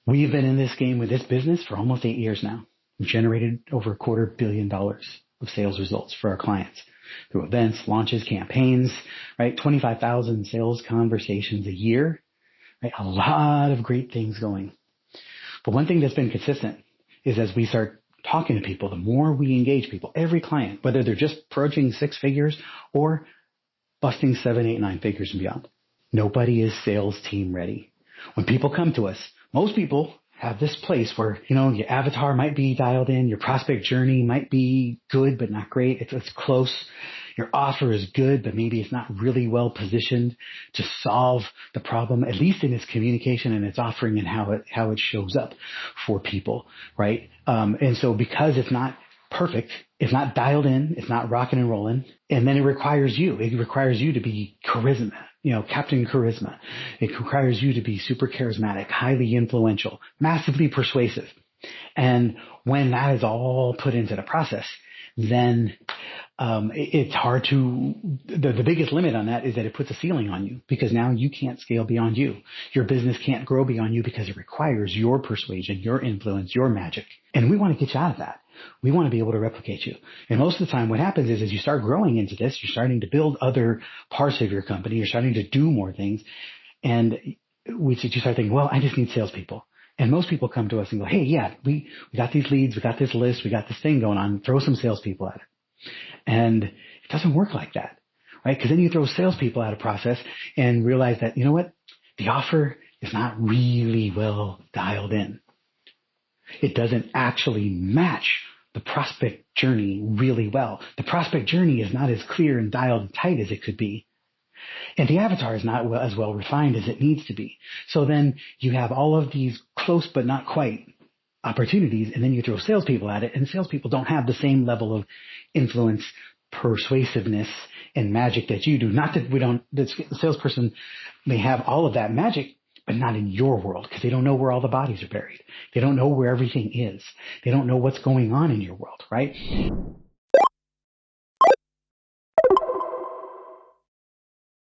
We've been in this game with this business for almost 8 years now. We've generated over $250 million of sales results for our clients through events, launches, campaigns, right? 25,000 sales conversations a year, right? A lot of great things going. But one thing that's been consistent is as we start talking to people, the more we engage people, every client, whether they're just approaching 6 figures or busting 7, 8, 9 figures and beyond, nobody is sales team ready. When people come to us, most people have this place where, your avatar might be dialed in, your prospect journey might be good, but not great. It's close. Your offer is good, but maybe it's not really well positioned to solve the problem, at least in its communication and its offering and how it shows up for people, right? And so because it's not perfect, it's not dialed in, it's not rocking and rolling, and then it requires you to be charisma, Captain Charisma. It requires you to be super charismatic, highly influential, massively persuasive. And when that is all put into the process, then it's hard to, the biggest limit on that is that it puts a ceiling on you, because now you can't scale beyond you. Your business can't grow beyond you because it requires your persuasion, your influence, your magic. And we want to get you out of that. We want to be able to replicate you. And most of the time what happens is as you start growing into this, you're starting to build other parts of your company. You're starting to do more things. And you start thinking, well, I just need salespeople. And most people come to us and go, hey, yeah, we got these leads. We got this list. We got this thing going on. Throw some salespeople at it. And it doesn't work like that, right? Because then you throw salespeople at a process and realize that, you know what? The offer is not really well dialed in. It doesn't actually match the prospect journey really well. The prospect journey is not as clear and dialed and tight as it could be. And the avatar is not as well refined as it needs to be. So then you have all of these close but not quite opportunities, and then you throw salespeople at it, and salespeople don't have the same level of influence, persuasiveness, and magic that you do. Not that the salesperson may have all of that magic, but not in your world, because they don't know where all the bodies are buried. They don't know where everything is. They don't know what's going on in your world, right?